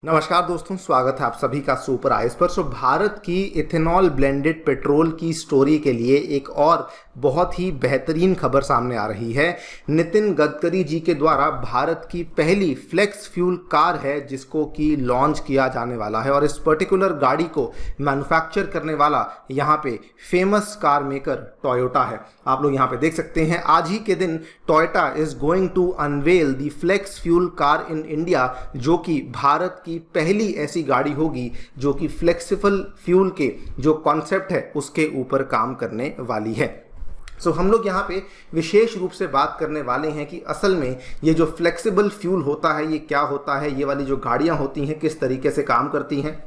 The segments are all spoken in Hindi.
नमस्कार दोस्तों, स्वागत है आप सभी का सुपर आइस पर। भारत की इथेनॉल ब्लेंडेड पेट्रोल की स्टोरी के लिए एक और बहुत ही बेहतरीन खबर सामने आ रही है। नितिन गडकरी जी के द्वारा भारत की पहली फ्लेक्स फ्यूल कार है जिसको कि लॉन्च किया जाने वाला है और इस पर्टिकुलर गाड़ी को मैन्युफैक्चर करने वाला यहाँ पे फेमस कार मेकर टोयोटा है। आप लोग यहाँ पे देख सकते हैं, आज ही के दिन Toyota is going to unveil the flex fuel car in India, जो कि भारत की पहली ऐसी गाड़ी होगी जो कि फ्लेक्सिबल फ्यूल के जो कॉन्सेप्ट है उसके ऊपर काम करने वाली है। हम लोग यहाँ पे विशेष रूप से बात करने वाले हैं कि असल में ये जो फ्लेक्सिबल फ्यूल होता है ये क्या होता है, ये वाली जो गाड़ियाँ होती हैं किस तरीके से काम करती हैं,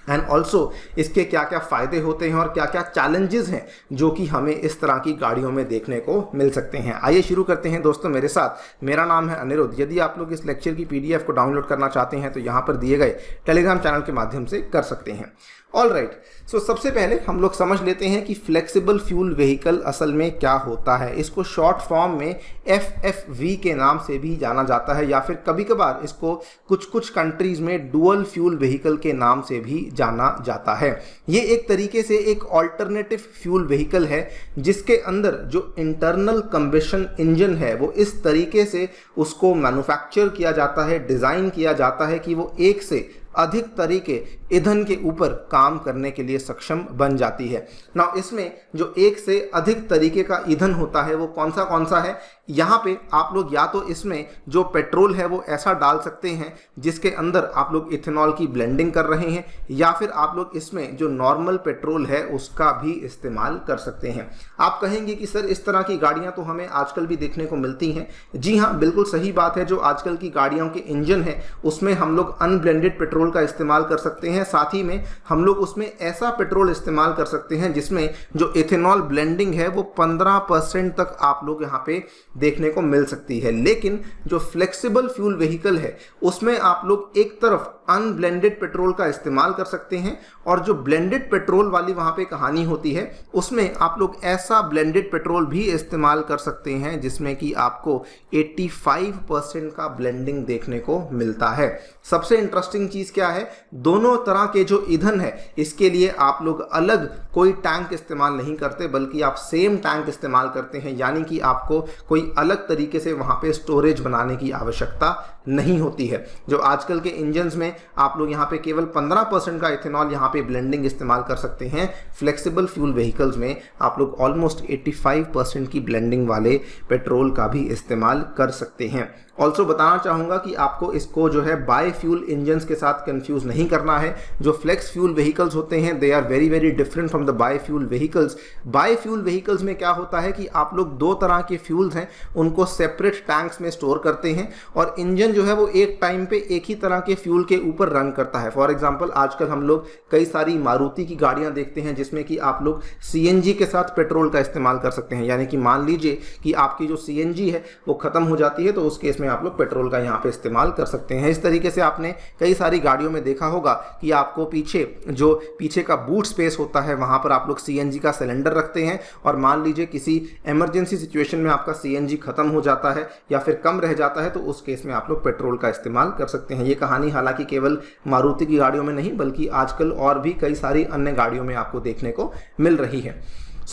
एंड ऑल्सो इसके क्या क्या फ़ायदे होते हैं और क्या क्या चैलेंजेस हैं जो कि हमें इस तरह की गाड़ियों में देखने को मिल सकते हैं। आइए शुरू करते हैं दोस्तों मेरे साथ। मेरा नाम है अनिरुद्ध। यदि आप लोग इस लेक्चर की PDF को डाउनलोड करना चाहते हैं तो यहाँ पर दिए गए टेलीग्राम चैनल के माध्यम से कर सकते हैं। ऑल राइट, सबसे पहले हम लोग समझ लेते हैं कि फ्लेक्सिबल फ्यूल व्हीकल असल में क्या होता है। इसको शॉर्ट फॉर्म में FFV के नाम से भी जाना जाता है या फिर कभी कभार इसको कुछ कंट्रीज में डुअल फ्यूल व्हीकल के नाम से भी जाना जाता है। ये एक तरीके से एक ऑल्टरनेटिव फ्यूल व्हीकल है जिसके अंदर जो इंटरनल कंबशन इंजन है वो इस तरीके से उसको मैन्युफैक्चर किया जाता है, डिज़ाइन किया जाता है कि वो एक से अधिक तरीके ईंधन के ऊपर काम करने के लिए सक्षम बन जाती है। नाउ इसमें जो एक से अधिक तरीके का ईंधन होता है वो कौन सा है, यहाँ पे आप लोग या तो इसमें जो पेट्रोल है वो ऐसा डाल सकते हैं जिसके अंदर आप लोग इथेनॉल की ब्लेंडिंग कर रहे हैं, या फिर आप लोग इसमें जो नॉर्मल पेट्रोल है उसका भी इस्तेमाल कर सकते हैं। आप कहेंगे कि सर इस तरह की गाड़ियाँ तो हमें आजकल भी देखने को मिलती हैं। जी हाँ, बिल्कुल सही बात है। जो आजकल की गाड़ियों के इंजन है उसमें हम लोग अनब्लेंडेड पेट्रोल का इस्तेमाल कर सकते हैं, साथ ही में हम लोग उसमें ऐसा पेट्रोल इस्तेमाल कर सकते हैं जिसमें जो इथेनॉल ब्लेंडिंग है वो 15% तक आप लोग यहाँ पे देखने को मिल सकती है। लेकिन जो फ्लेक्सिबल फ्यूल व्हीकल है उसमें आप लोग एक तरफ अनब्लेंडेड पेट्रोल का इस्तेमाल कर सकते हैं और जो ब्लेंडेड पेट्रोल वाली वहाँ पे कहानी होती है उसमें आप लोग ऐसा ब्लेंडेड पेट्रोल भी इस्तेमाल कर सकते हैं जिसमें कि आपको 85% का ब्लेंडिंग देखने को मिलता है। सबसे इंटरेस्टिंग चीज़ क्या है, दोनों तरह के जो ईंधन है इसके लिए आप लोग अलग कोई टैंक इस्तेमाल नहीं करते बल्कि आप सेम टैंक इस्तेमाल करते हैं, यानी कि आपको कोई अलग तरीके से वहाँ पे स्टोरेज बनाने की आवश्यकता नहीं होती है। जो आजकल के इंजन्स में आप लोग यहाँ पे केवल 15% का इथेनॉल यहाँ पे ब्लेंडिंग इस्तेमाल कर सकते हैं, फ्लेक्सिबल फ्यूल व्हीकल्स में आप लोग ऑलमोस्ट 85% की ब्लेंडिंग वाले पेट्रोल का भी इस्तेमाल कर सकते हैं। ऑल्सो बताना चाहूँगा कि आपको इसको जो है बाय फ्यूल इंजन्स के साथ कंफ्यूज नहीं करना है। जो फ्लेक्स फ्यूल व्हीकल्स होते हैं they are very very different from the bi fuel vehicles. Bi fuel vehicles में क्या होता है कि आप लोग दो तरह के फ्यूल्स हैं उनको सेपरेट टैंक्स में स्टोर करते हैं और इंजन जो है वो एक टाइम पे एक ही तरह के फ्यूल के ऊपर रन करता है। फॉर एग्जाम्पल आजकल हम लोग कई सारी मारुति की गाड़ियाँ देखते हैं जिसमें कि आप लोग CNG के साथ पेट्रोल का इस्तेमाल कर सकते हैं, यानी कि मान लीजिए कि आपकी जो CNG है वो ख़त्म हो जाती है तो उस केस में आप लोग पेट्रोल का यहाँ पे इस्तेमाल कर सकते हैं। इस तरीके से आपने कई सारी गाड़ियों में देखा होगा कि आपको पीछे का बूट स्पेस होता है वहाँ पर आप लोग CNG का सिलेंडर रखते हैं और मान लीजिए किसी इमरजेंसी सिचुएशन में आपका CNG खत्म हो जाता है या फिर कम रह जाता है तो उस केस में आप लोग पेट्रोल का इस्तेमाल कर सकते हैं। ये कहानी हालांकि केवल मारुति की गाड़ियों में नहीं बल्कि आजकल और भी कई सारी अन्य गाड़ियों में आपको देखने को मिल रही है।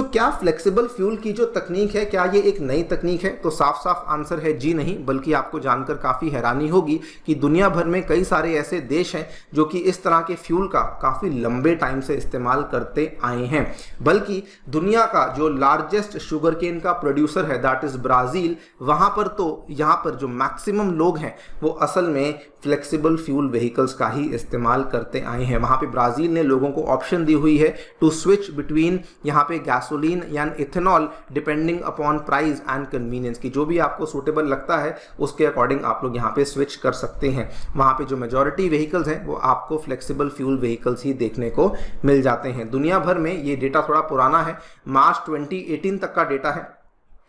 क्या फ्लेक्सिबल फ्यूल की जो तकनीक है क्या ये एक नई तकनीक है? तो साफ साफ आंसर है जी नहीं, बल्कि आपको जानकर काफ़ी हैरानी होगी कि दुनिया भर में कई सारे ऐसे देश हैं जो कि इस तरह के फ्यूल का काफ़ी लंबे टाइम से इस्तेमाल करते आए हैं। बल्कि दुनिया का जो लार्जेस्ट शुगर केन का प्रोड्यूसर है दैट इज़ ब्राज़ील, वहाँ पर तो यहाँ पर जो मैक्सिमम लोग हैं वो असल में फ्लेक्सिबल फ्यूल व्हीकल्स का ही इस्तेमाल करते आए हैं। वहाँ पे ब्राज़ील ने लोगों को ऑप्शन दी हुई है टू स्विच बिटवीन यहाँ पे गैसोलीन या ethanol depending upon price and convenience, की जो भी आपको सूटेबल लगता है उसके अकॉर्डिंग आप लोग यहाँ पे स्विच कर सकते हैं। वहाँ पे जो मेजॉरिटी व्हीकल्स हैं वो आपको फ्लेक्सिबल फ्यूल व्हीकल्स ही देखने को मिल जाते हैं। दुनिया भर में ये डेटा थोड़ा पुराना है, मार्च 2018 तक का डेटा है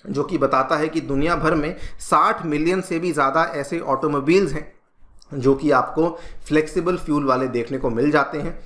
जो कि बताता है कि दुनिया भर में 60 मिलियन से भी ज़्यादा ऐसे ऑटोमोबाइल्स हैं जो कि आपको फ्लेक्सिबल फ्यूल वाले देखने को मिल जाते हैं।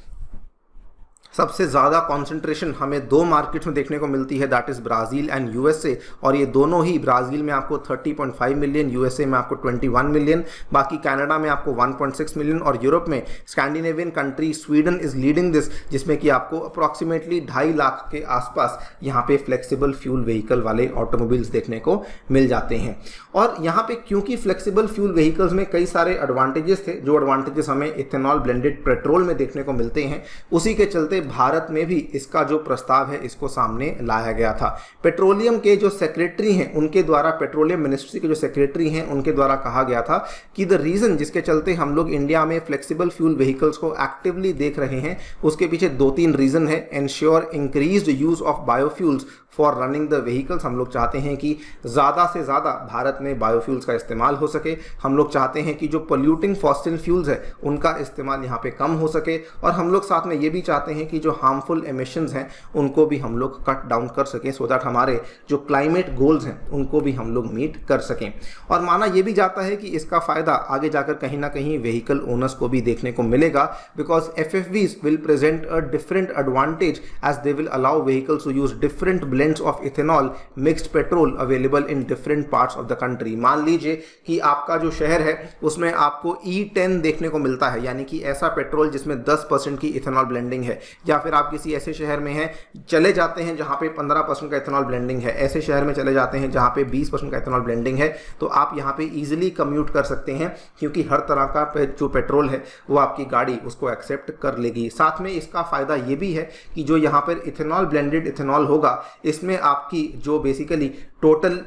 सबसे ज़्यादा कॉन्सेंट्रेशन हमें दो मार्केट्स में देखने को मिलती है, that is Brazil and USA. और ये दोनों ही, ब्राज़ील में आपको 30.5 मिलियन, यूएसए में आपको 21 मिलियन, बाकी कनाडा में आपको 1.6 मिलियन, और यूरोप में Scandinavian country Sweden is leading this, जिसमें कि आपको अप्रॉक्सीमेटली 2.5 लाख के आसपास यहाँ पे फ्लेक्सिबल फ्यूल व्हीकल वाले ऑटोमोबाइल्स देखने को मिल जाते हैं। और यहाँ पे क्योंकि फ्लेक्सिबल फ्यूल व्हीकल्स में कई सारे एडवांटेजेस थे, जो एडवांटेजेस हमें इथेनॉल ब्लेंडेड पेट्रोल में देखने को मिलते हैं, उसी के चलते भारत में भी इसका जो प्रस्ताव है इसको सामने लाया गया था। पेट्रोलियम के जो सेक्रेटरी हैं उनके द्वारा, पेट्रोलियम मिनिस्ट्री के जो सेक्रेटरी हैं उनके द्वारा कहा गया था कि द रीजन जिसके चलते हम लोग इंडिया में फ्लेक्सिबल फ्यूल व्हीकल्स को एक्टिवली देख रहे हैं, उसके पीछे 2-3 रीजन है। Ensure increased use of biofuels for running the vehicles, हम लोग चाहते हैं कि ज़्यादा से ज़्यादा भारत में बायोफ्यूल्स का इस्तेमाल हो सके। हम लोग चाहते हैं कि जो पोल्यूटिंग फॉसिल फ्यूल्स है उनका इस्तेमाल यहाँ पे कम हो सके, और हम लोग साथ में ये भी चाहते हैं कि जो हार्मफुल एमिशंस हैं उनको भी हम लोग कट डाउन कर सकें, सो दैट हमारे जो क्लाइमेट गोल्स हैं उनको भी हम लोग मीट कर सकें। और माना ये भी जाता है कि इसका फ़ायदा आगे जाकर कहीं ना कहीं व्हीकल ओनर्स को भी देखने को मिलेगा, because FFVs will present a different advantage as they will allow vehicles to use different blends of ethanol mixed petrol available in different parts of the country. मान लीजिए कि आपका जो शहर है उसमें आपको E10 देखने को मिलता है, यानी कि ऐसा पेट्रोल जिसमें 10% की इथेनॉल ब्लेंडिंग है, या फिर आप किसी ऐसे शहर में हैं, चले जाते हैं जहां पे 15% का इथेनॉल ब्लेंडिंग है, ऐसे शहर में चले जाते हैं जहां पे 20% का इथेनॉल ब्लेंडिंग है, तो आप यहां पे इजीली कम्यूट कर सकते हैं, क्योंकि हर तरह का जो पेट्रोल है वो आपकी गाड़ी उसको एक्सेप्ट कर लेगी। साथ में इसका फायदा ये भी है कि जो यहाँ पर इथेनॉल ब्लेंडेड इथेनॉल होगा, इसमें आपकी जो बेसिकली टोटल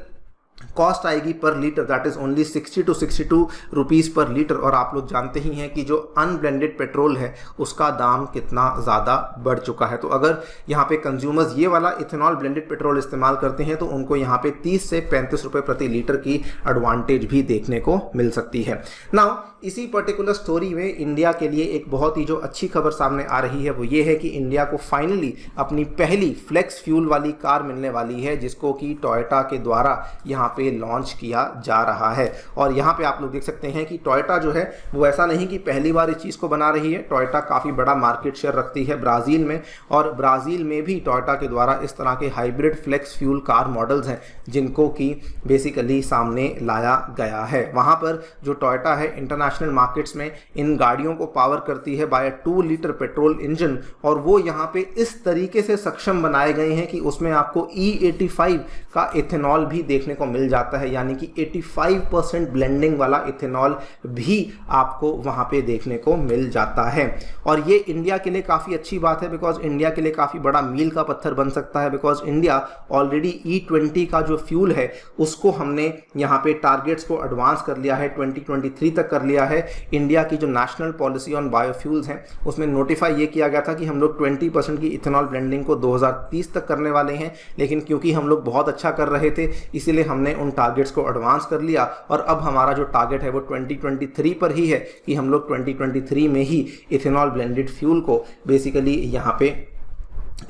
कॉस्ट आएगी पर litre, that is only 60 to 62 rupees पर लीटर। और आप लोग जानते ही हैं कि जो अनब्लेंडेड पेट्रोल है उसका दाम कितना ज़्यादा बढ़ चुका है। तो अगर यहाँ पे कंज्यूमर्स ये वाला इथेनॉल ब्लेंडेड पेट्रोल इस्तेमाल करते हैं तो उनको यहाँ पे 30 से 35 रुपये प्रति लीटर की एडवांटेज भी देखने को मिल सकती है। नाउ इसी पर्टिकुलर स्टोरी में इंडिया के लिए एक बहुत ही जो अच्छी खबर सामने आ रही है वो ये है कि इंडिया को फाइनली अपनी पहली फ्लेक्स फ्यूल वाली कार मिलने वाली है, जिसको कि टोयोटा के द्वारा यहाँ पे लॉन्च किया जा रहा है। और यहाँ पे आप लोग देख सकते हैं कि टोयोटा जो है वो ऐसा नहीं कि पहली बार इस चीज़ को बना रही है, टोयोटा काफ़ी बड़ा मार्केट शेयर रखती है ब्राज़ील में, और ब्राज़ील में भी टोयोटा के द्वारा इस तरह के hybrid flex fuel car models हैं जिनको कि बेसिकली सामने लाया गया है। वहाँ पर जो टोयोटा है इंटरनेशनल मार्केट्स में इन गाड़ियों को पावर करती है बाय 2 लीटर पेट्रोल इंजन, और वो यहाँ पे इस तरीके से सक्षम बनाए गए हैं कि उसमें आपको E85 का इथेनॉल भी देखने को मिल जाता है, यानी कि 85% ब्लेंडिंग वाला इथेनॉल भी आपको वहाँ पे देखने को मिल जाता है। और ये इंडिया के लिए काफ़ी अच्छी बात है, बिकॉज इंडिया के लिए काफ़ी बड़ा मील का पत्थर बन सकता है, बिकॉज इंडिया ऑलरेडी E20 का जो फ्यूल है उसको हमने यहाँ पे टारगेट्स को एडवांस कर लिया है, 2023 तक कर लिया है। इंडिया की जो नेशनल पॉलिसी ऑन बायोफ्यूल्स हैं उसमें नोटिफाई ये किया गया था कि हम लोग 20% की इथेनॉल ब्लेंडिंग को 2030 तक करने वाले हैं, लेकिन क्योंकि हम लोग बहुत अच्छा कर रहे थे इसीलिए हमने उन टारगेट्स को एडवांस कर लिया, और अब हमारा जो टारगेट है वो 2023 पर ही है कि हम लोग 2023 में ही इथेनॉल ब्लेंडेड फ्यूल को बेसिकली यहाँ पे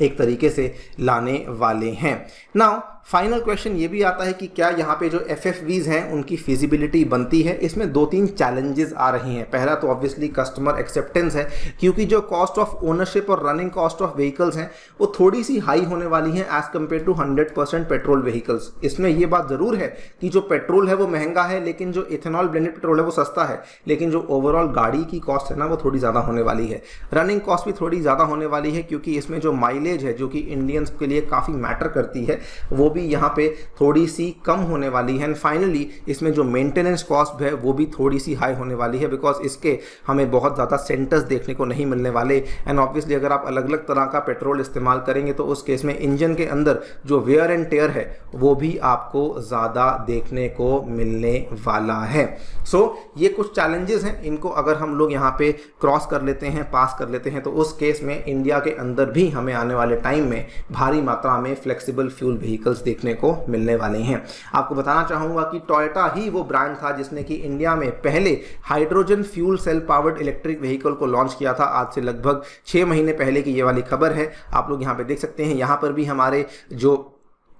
एक तरीके से लाने वाले हैं। नाउ फाइनल क्वेश्चन ये भी आता है कि क्या यहाँ पे जो FFVs हैं उनकी फिजिबिलिटी बनती है। इसमें 2-3 चैलेंजेस आ रही हैं। पहला तो ऑब्वियसली कस्टमर एक्सेप्टेंस है, क्योंकि जो कॉस्ट ऑफ ओनरशिप और रनिंग कॉस्ट ऑफ व्हीकल्स हैं वो थोड़ी सी हाई होने वाली हैं as compare to 100% petrol vehicles. इसमें ये बात ज़रूर है कि जो पेट्रोल है वो महंगा है, लेकिन जो इथेनॉल ब्लेंडेड पेट्रोल है वो सस्ता है, लेकिन जो ओवरऑल गाड़ी की कॉस्ट है ना वो थोड़ी ज़्यादा होने वाली है। रनिंग कॉस्ट भी थोड़ी ज़्यादा होने वाली है, क्योंकि इसमें जो माइलेज है जो कि इंडियंस के लिए काफ़ी मैटर करती है वो भी यहाँ पे थोड़ी सी कम होने वाली है। एंड फाइनली इसमें जो मेंटेनेंस कॉस्ट है वो भी थोड़ी सी हाई होने वाली है, बिकॉज इसके हमें बहुत ज़्यादा सेंटर्स देखने को नहीं मिलने वाले। एंड ऑब्वियसली अगर आप अलग अलग तरह का पेट्रोल इस्तेमाल करेंगे तो उस केस में इंजन के अंदर जो वेयर एंड टेयर है वो भी आपको ज़्यादा देखने को मिलने वाला है। सो ये कुछ चैलेंजेस हैं, इनको अगर हम लोग यहाँ पे क्रॉस कर लेते हैं, पास कर लेते हैं, तो उस केस में इंडिया के अंदर भी हमें आने वाले टाइम में भारी मात्रा में फ्लेक्सिबल फ्यूल व्हीकल्स देखने को मिलने वाले हैं। आपको बताना चाहूंगा कि टोयोटा ही वो ब्रांड था जिसने कि इंडिया में पहले hydrogen fuel cell powered electric vehicle को लॉन्च किया था। आज से लगभग 6 महीने पहले की ये वाली खबर है। आप लोग यहाँ पे देख सकते हैं, यहाँ पर भी हमारे जो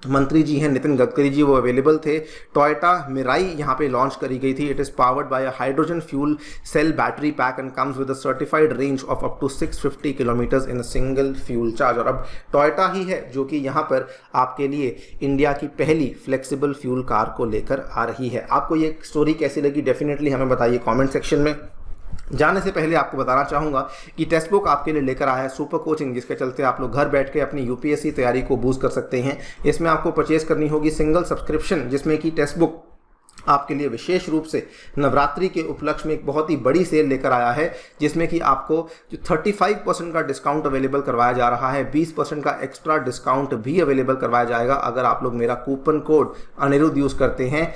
मंत्री जी हैं नितिन गडकरी जी, वो अवेलेबल थे। टोयोटा मिराई यहाँ पे लॉन्च करी गई थी। It is powered by a hydrogen fuel cell battery pack and comes with a certified range of up to 650 kilometres in a single fuel charge. और अब टोयोटा ही है जो कि यहाँ पर आपके लिए इंडिया की पहली फ्लेक्सिबल फ्यूल कार को लेकर आ रही है। आपको ये स्टोरी कैसी लगी डेफिनेटली हमें बताइए कॉमेंट सेक्शन में। जाने से पहले आपको बताना चाहूँगा कि टेक्स्ट बुक आपके लिए लेकर आया है सुपर कोचिंग, जिसके चलते आप लोग घर बैठ के अपनी यूपीएससी तैयारी को बूस्ट कर सकते हैं। इसमें आपको परचेज करनी होगी सिंगल सब्सक्रिप्शन, जिसमें कि टेक्स्ट बुक आपके लिए विशेष रूप से नवरात्रि के उपलक्ष्य में एक बहुत ही बड़ी सेल लेकर आया है, जिसमें कि आपको जो 35% का डिस्काउंट अवेलेबल करवाया जा रहा है, 20% का एक्स्ट्रा डिस्काउंट भी अवेलेबल करवाया जाएगा अगर आप लोग मेरा कूपन कोड अनिरुद्ध यूज़ करते हैं।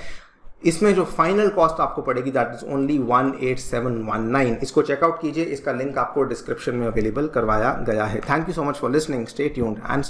इसमें जो फाइनल कॉस्ट आपको पड़ेगी दैट इज ओनली 18719। इसको चेकआउट कीजिए, इसका लिंक आपको डिस्क्रिप्शन में अवेलेबल करवाया गया है। Thank you so much for listening, stay tuned and